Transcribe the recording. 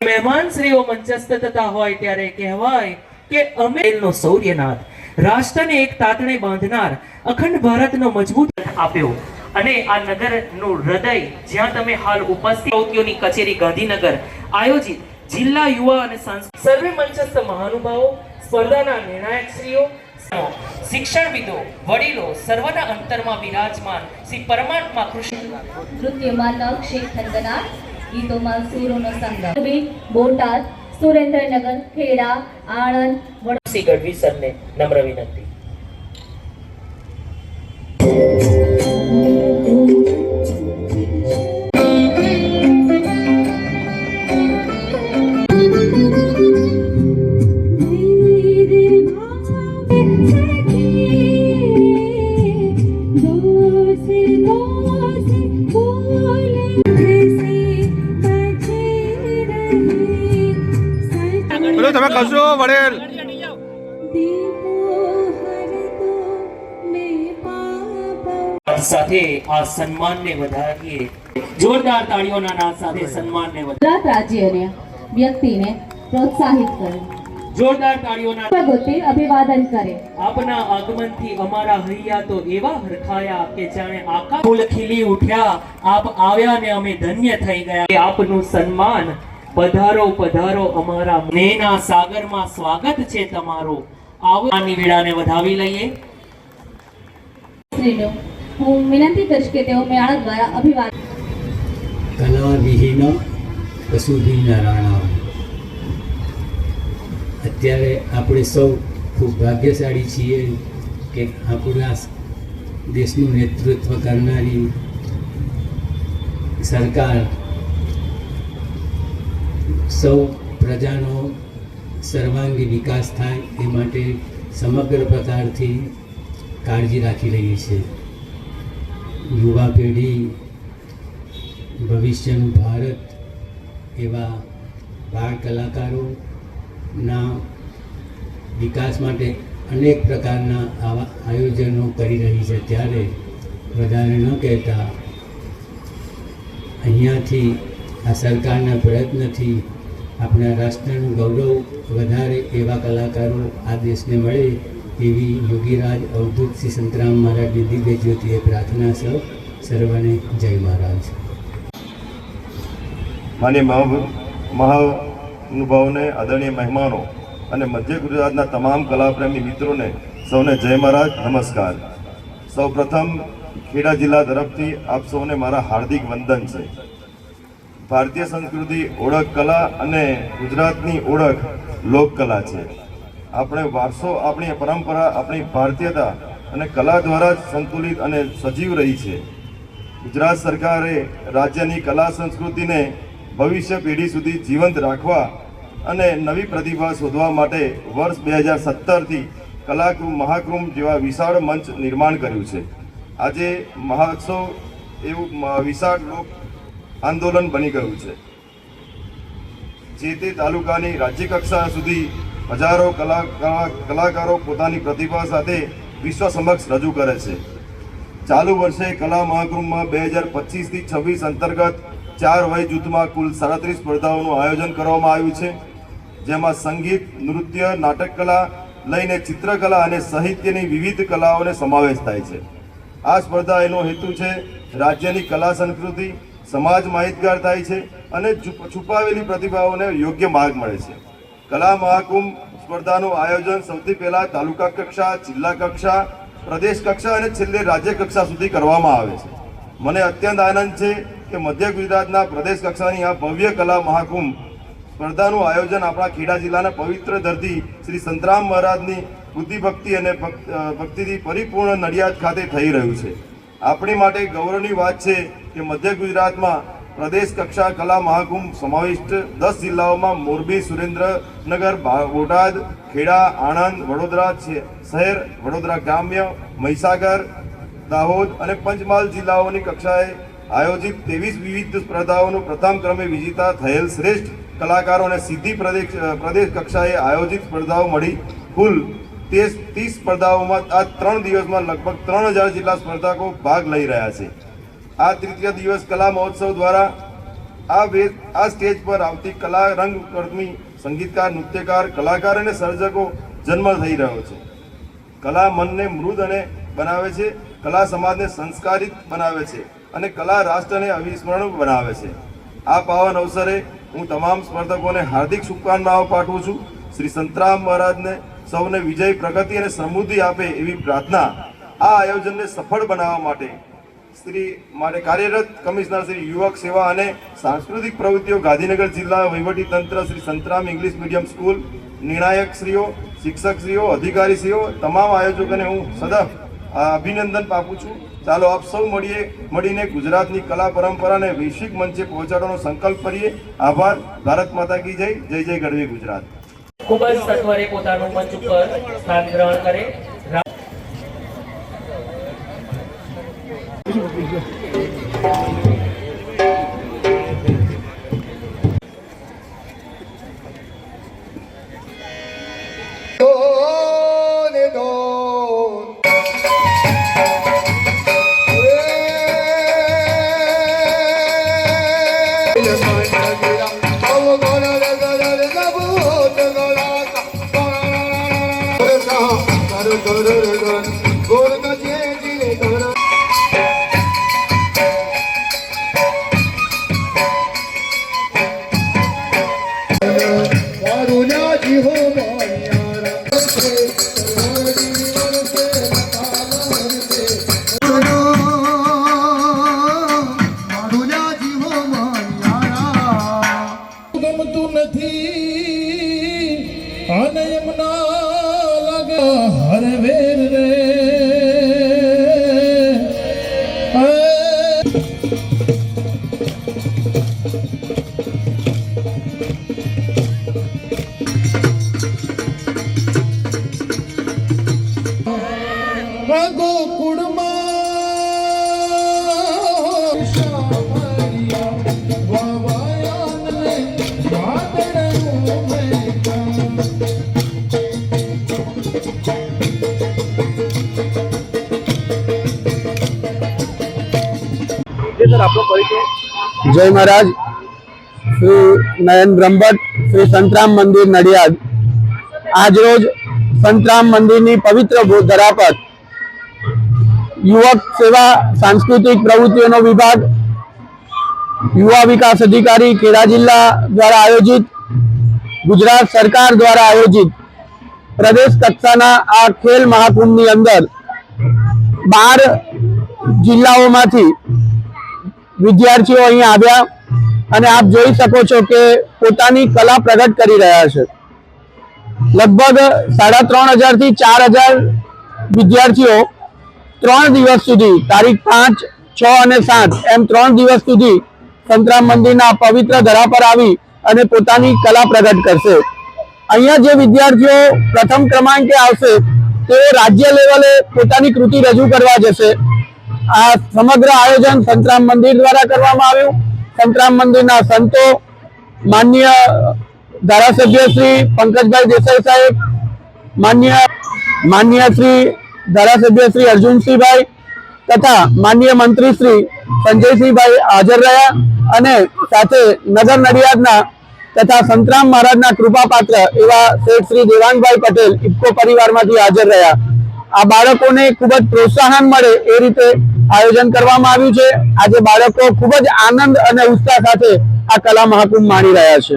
મહેમાન શ્રીઓ મંચસ્થ થતા હોય ત્યારે કહેવાય કે અમે નો સૌર્યનાથ રાષ્ટ્રને એક તાતણે બાંધનાર અખંડ ભારતનો મજબૂત આપ્યો અને આ નગરનું હૃદય જ્યાં તમે હાલ ઉપસ્થિત પ્રવૃત્તિઓની કચેરી ગાંધીનગર આયોજિત જિલ્લા યુવા અને સાંસ્કૃતિક સર્વે મંચસ્થ મહાનુભાવો સ્પર્ધાના નિર્ણાયક શ્રીઓ શિક્ષણવિદો વડીલો સર્વના અંતરમાં વિરાજમાન શ્રી પરમાત્મા કૃષ્ણ નૃત્યમાં નગ શેખ થનગનાર ગીતોમાં સુરોનો સંગમ બોટાદ સુરેન્દ્રનગર ખેડા આણંદ શ્રી ગઢવી સરને નમ્ર વિનંતી તમે કશો વડેલ સાથે આ સન્માનને વધારીએ જોરદાર તાળીઓના નાદ સાથે સન્માનને ગુજરાત રાજ્યને વ્યક્તિને પ્રોત્સાહિત કરે જોરદાર તાળીઓના પ્રગતિ અભિવાદન કરે આપના આગમનથી અમારા હૈયા તો એવા હરખાયા કે જાણે આકાશ ફૂલ ખીલી ઉઠ્યા આપ આવ્યા ને અમે ધન્ય થઈ ગયા આપનું સન્માન પધારો પધારો અમારા નેના સાગરમાં સ્વાગત છે તમારો આવો આની વેળાને વધાવી લઈએ શ્રીનો હું વિનંતી કરીશ કે તેઓ મેળા દ્વારા અભિવાદન કલા વિહીન કસુભી નારાયણ અત્યારે આપણે સૌ ખૂબ ભાગ્યશાળી છીએ કે આપણા દેશનું નેતૃત્વ કરનારી સરકાર સૌ પ્રજાનો સર્વાંગી વિકાસ થાય એ માટે સમગ્ર પ્રકારથી કાળજી રાખી રહી છે યુવા પેઢી ભવિષ્યનું ભારત એવા બાળ કલાકારોના વિકાસ માટે અનેક પ્રકારના આવા આયોજનો કરી રહી છે ત્યારે વધારે ન કહેતા અહીંયાથી આ સરકારના પ્રયત્નથી આપણા રાષ્ટ્રનું ગૌરવ વધારે એવા કલાકારો આ દેશને મળે એવી યોગીરાજ અવધૂત શ્રી સંતરામ મહારાજની દિવ્ય જ્યોતિએ પ્રાર્થના સર્વને જય મહારાજ માન્ય મહાનુભાવોને આદરણીય મહેમાનો અને મધ્ય ગુજરાતના તમામ કલાપ્રેમી મિત્રોને સૌને જય મહારાજ નમસ્કાર. સૌપ્રથમ ખેડા જિલ્લા તરફથી આપ સૌને મારા હાર્દિક વંદન છે. ભારતીય સંસ્કૃતિ ઓળખ કલા અને ગુજરાતની ઓળખ લોકકલા છે. આપણે વારસો આપણી પરંપરા આપણી ભારતીયતા અને કલા દ્વારા જ સંતુલિત અને સજીવ રહી છે. ગુજરાત સરકારે રાજ્યની કલા સંસ્કૃતિને ભવિષ્ય પેઢી સુધી જીવંત રાખવા અને નવી પ્રતિભા શોધવા માટે વર્ષ 2017થી કલાકૃમ મહાકૃમ જેવા વિશાળ મંચ નિર્માણ કર્યું છે. આજે મહોત્સવ એવું વિશાળ લોક આંદોલન બની ગયું છે. જે તે તાલુકાની રાજ્ય કક્ષા સુધી હજારો કલાકારો પોતાની પ્રતિભા સાથે વિશ્વ સમક્ષ રજૂ કરે છે. ચાલુ વર્ષે કલા મહાકુંભમાં 2025થી 26 અંતર્ગત 4 વય જૂથમાં કુલ 37 સ્પર્ધાઓનું આયોજન કરવામાં આવ્યું છે. જેમાં સંગીત, નૃત્ય, નાટક કલા લઈને ચિત્રકલા અને સાહિત્યની વિવિધ કલાઓને સમાવેશ થાય છે. આ સ્પર્ધા એનો હેતુ છે રાજ્યની કલા સંસ્કૃતિ સમાજ માહિતગાર થાય છે અને છુપાવેલી પ્રતિભાઓને યોગ્ય માર્ગ મળે છે. કલા મહાકુંભ સ્પર્ધાનું આયોજન સૌથી પહેલાં તાલુકા કક્ષા, જિલ્લા કક્ષા, પ્રદેશ કક્ષા અને છેલ્લે રાજ્ય કક્ષા સુધી કરવામાં આવે છે. મને અત્યંત આનંદ છે કે મધ્ય ગુજરાતના પ્રદેશ કક્ષાની આ ભવ્ય કલા મહાકુંભ સ્પર્ધાનું આયોજન આપણા ખેડા જિલ્લાના પવિત્ર ધરતી શ્રી સંતરામ મહારાજની બુદ્ધિ ભક્તિ અને ભક્તિથી પરિપૂર્ણ નડિયાદ ખાતે થઈ રહ્યું છે. આપણી માટે ગૌરવની વાત છે કે મધ્ય ગુજરાતમાં પ્રદેશ કક્ષા કલા મહાકુંભ સમાવિષ્ટ 10 જિલ્લાઓમાં મોરબી, સુરેન્દ્રનગર, બોટાદ, ખેડા, આણંદ, વડોદરા શહેર, વડોદરા ગ્રામ્ય, મહીસાગર, દાહોદ અને પંચમહાલ જિલ્લાઓની કક્ષાએ આયોજિત 23 વિવિધ સ્પર્ધાઓનું પ્રથમ ક્રમે વિજેતા થયેલ શ્રેષ્ઠ કલાકારો અને સીધી પ્રદેશ કક્ષાએ આયોજિત સ્પર્ધાઓ મળી કુલ 30 સ્પર્ધાઓમાં આ 3 દિવસમાં લગભગ 3000 જેટલા સ્પર્ધકો ભાગ લઈ રહ્યા છે. આ તૃતીય દિવસ કલા મહોત્સવ દ્વારા આ સ્ટેજ પર આવતી કલા રંગકર્મી, સંગીતકાર, નૃત્યકાર, કલાકાર અને સર્જકો જન્મ થઈ રહ્યો છે. કલા મનને મૃદ અને બનાવે છે, કલા સમાજને સંસ્કારિત બનાવે છે અને કલા રાષ્ટ્રને અવિસ્મરણીય બનાવે છે. આ પાવન અવસરે હું તમામ સ્પર્ધકોને હાર્દિક શુભકામનાઓ પાઠવું છું. શ્રી સંતરામ મહારાજને સૌને વિજય, પ્રગતિ અને સમૃદ્ધિ આપે એવી પ્રાર્થના. આ આયોજનને સફળ બનાવવા માટે કાર્યરત કમિશનર શ્રી યુવક સેવા અને સાંસ્કૃતિક પ્રવૃત્તિઓ ગાંધીનગર જિલ્લા વહીવટી તંત્ર, Shri Santram English medium school, નિર્ણાયકશ્રીઓ, શિક્ષકશ્રીઓ, અધિકારીશ્રીઓ, તમામ આયોજકોને હું સદા અભિનંદન પાઠવું છું. ચાલો આપ સૌ મળીને ગુજરાતની કલા પરંપરાને વૈશ્વિક મંચે પહોંચાડવાનો સંકલ્પ કરીએ. આભાર. ભારત માતા કી જય. જય જય ગઢવી ગુજરાત. ખૂબ જ સત્વરે પોતાનું મંચ ઉપર સ્થાન ગ્રહણ કરે. जय महाराज. श्री नयन ब्रह्मभट्ट, श्री संतराम मंदिर नडियाद. आज रोज संतराम मंदिर की पवित्र धरा पर युवक सेवा सांस्कृतिक प्रवृत्तिओं विभाग, युवा विकास अधिकारी खेड़ा जिला द्वारा आयोजित, गुजरात सरकार द्वारा आयोजित प्रदेश कक्षाना आ खेल महाकुंभ नी अंदर 12 जिल्लाओमांथी विद्यार्थीओ अहीं आव्या अने आप जोई शको छो के पोतानी कला प्रगट करी रह्या छे. लगभग 3500 થી 4000 विद्यार्थीओ 3 दिवस सुधी, तारीख 5, 6 અને 7 एम 3 दिवस सुधी संतराम मंदिरना पवित्र धरा पर आवी अने पोतानी कला प्रगट करशे. अहींया जे विद्यार्थीओ प्रथम क्रमांके आवशे ते राज्य लेवले पोतानी कृति रजू करवा जशे. आ समग्र आयोजन संतराम मंदिर द्वारा करवामां आव्युं. संतराम मंदिरना संतो, मान्य धारासभ्य श्री पंकजभाई देसाई साहेब, मान्य श्री धारासभ्य श्री अर्जुनसिंह भाई तथा मान्य मंत्री श्री संजयसिंह भाई हाजर रह्या अने साथे नगर नडियादना तथा संतराम महाराजना कृपापात्र एवा सेठ श्री देवांगभाई पटेल इफको परिवारमांथी हाजर रह्या. आ बाळकोने खूब ज प्रोत्साहन मळे ए रीते आयोजन करवामां आव्युं छे. आजे बाळको खूब ज आनंद अने उत्साह साथे आ कला महाकुंभ माणी रह्या छे.